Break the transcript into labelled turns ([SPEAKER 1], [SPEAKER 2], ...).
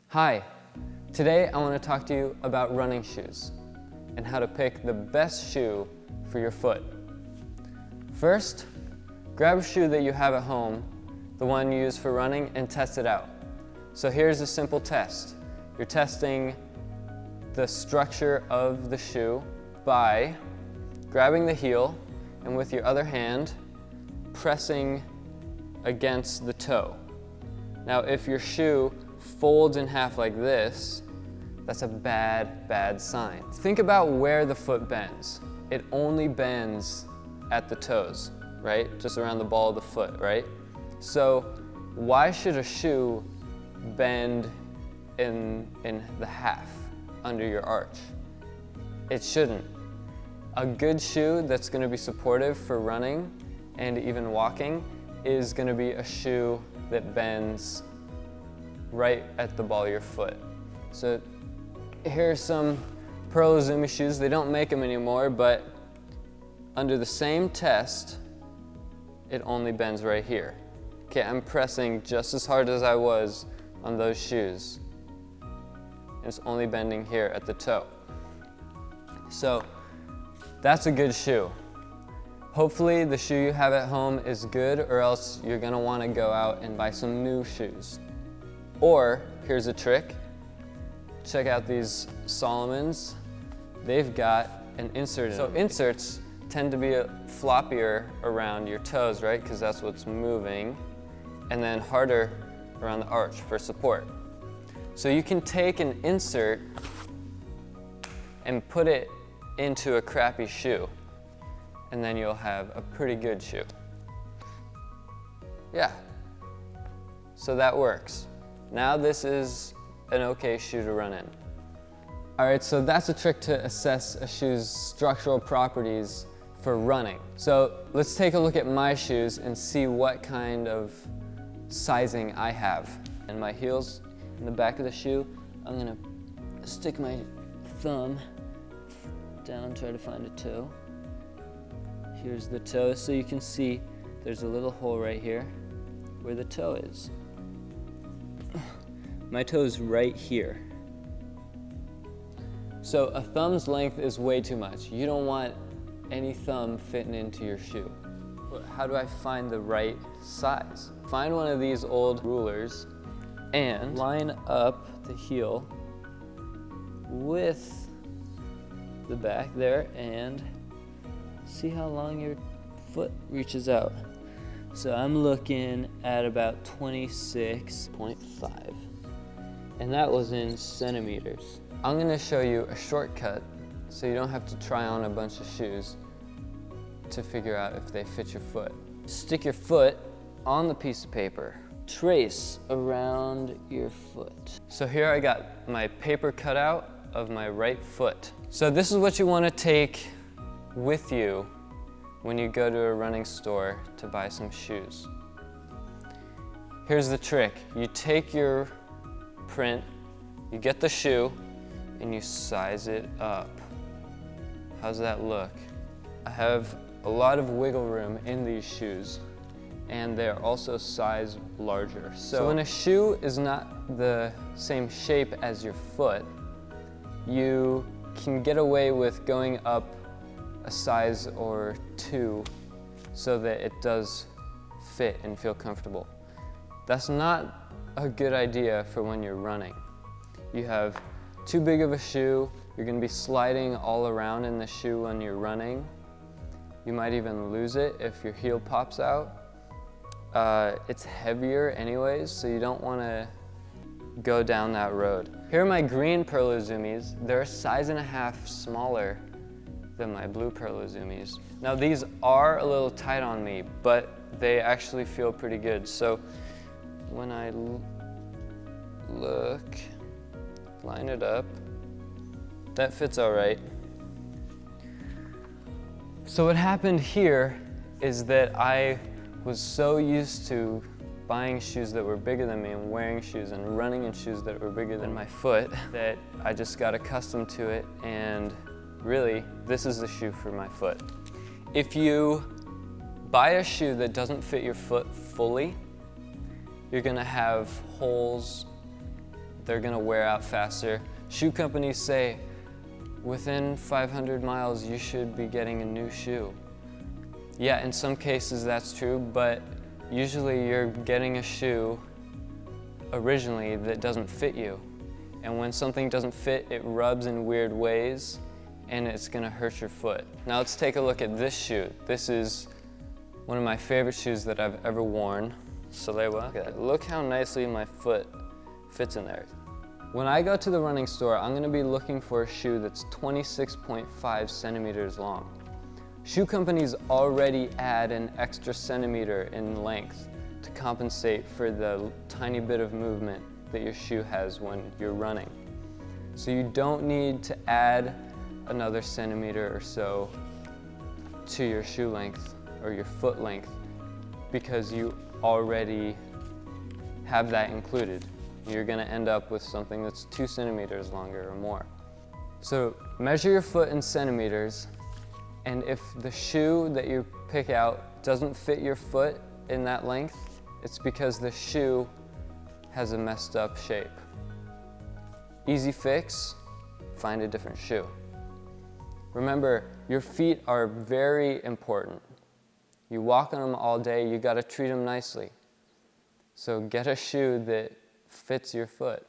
[SPEAKER 1] Hi, today I want to talk to you about running shoes and how to pick the best shoe for your foot. First, grab a shoe that you have at home, the one you use for running, and test it out. So here's a simple test. You're testing the structure of the shoe by grabbing the heel and with your other hand pressing against the toe. Now if your shoe folds in half like this, that's a bad sign. Think about where the foot bends. It only bends at the toes, right? Just around the ball of the foot, right? So why should a shoe bend in the half under your arch? It shouldn't. A good shoe that's going to be supportive for running and even walking is going to be a shoe that bends right at the ball of your foot. So here are some Pearl Izumi shoes. They don't make them anymore, but under the same test, it only bends right here. Okay, I'm pressing just as hard as I was on those shoes. It's only bending here at the toe. So that's a good shoe. Hopefully the shoe you have at home is good, or else you're gonna wanna go out and buy some new shoes. Or, here's a trick. Check out these Solomons. They've got an insert in them. So inserts tend to be floppier around your toes, right? Because that's what's moving. And then harder around the arch for support. So you can take an insert and put it into a crappy shoe, and then you'll have a pretty good shoe. Yeah, so that works. Now this is an okay shoe to run in. All right, so that's a trick to assess a shoe's structural properties for running. So let's take a look at my shoes and see what kind of sizing I have. And my heels in the back of the shoe, I'm gonna stick my thumb down, try to find a toe. Here's the toe, so you can see there's a little hole right here where the toe is. My toe's right here. So a thumb's length is way too much. You don't want any thumb fitting into your shoe. How do I find the right size? Find one of these old rulers and line up the heel with the back there and see how long your foot reaches out. So I'm looking at about 26.5. And that was in centimeters. I'm gonna show you a shortcut so you don't have to try on a bunch of shoes to figure out if they fit your foot. Stick your foot on the piece of paper. Trace around your foot. So here I got my paper cutout of my right foot. So this is what you wanna take with you when you go to a running store to buy some shoes. Here's the trick. You take your print, you get the shoe, and you size it up. How's that look? I have a lot of wiggle room in these shoes, and they're also sized larger. So when a shoe is not the same shape as your foot, you can get away with going up a size or two so that it does fit and feel comfortable. That's not a good idea for when you're running. You have too big of a shoe, you're gonna be sliding all around in the shoe when you're running. You might even lose it if your heel pops out. It's heavier anyways, so you don't wanna go down that road. Here are my green Pearl Izumis. They're a size and a half smaller than my blue Pearl Izumis. Now these are a little tight on me, but they actually feel pretty good. So when I look, line it up, that fits all right. So what happened here is that I was so used to buying shoes that were bigger than me and wearing shoes and running in shoes that were bigger than my foot that I just got accustomed to it, and really, this is the shoe for my foot. If you buy a shoe that doesn't fit your foot fully, you're gonna have holes, they're gonna wear out faster. Shoe companies say, within 500 miles, you should be getting a new shoe. Yeah, in some cases that's true, but usually you're getting a shoe originally that doesn't fit you. And when something doesn't fit, it rubs in weird ways and it's gonna hurt your foot. Now let's take a look at this shoe. This is one of my favorite shoes that I've ever worn. Look how nicely my foot fits in there. When I go to the running store, I'm gonna be looking for a shoe that's 26.5 centimeters long. Shoe companies already add an extra centimeter in length to compensate for the tiny bit of movement that your shoe has when you're running. So you don't need to add another centimeter or so to your shoe length or your foot length because you already have that included. You're gonna end up with something that's 2 centimeters longer or more. So measure your foot in centimeters, and if the shoe that you pick out doesn't fit your foot in that length, it's because the shoe has a messed up shape. Easy fix, find a different shoe. Remember, your feet are very important. You walk on them all day, you gotta treat them nicely. So get a shoe that fits your foot.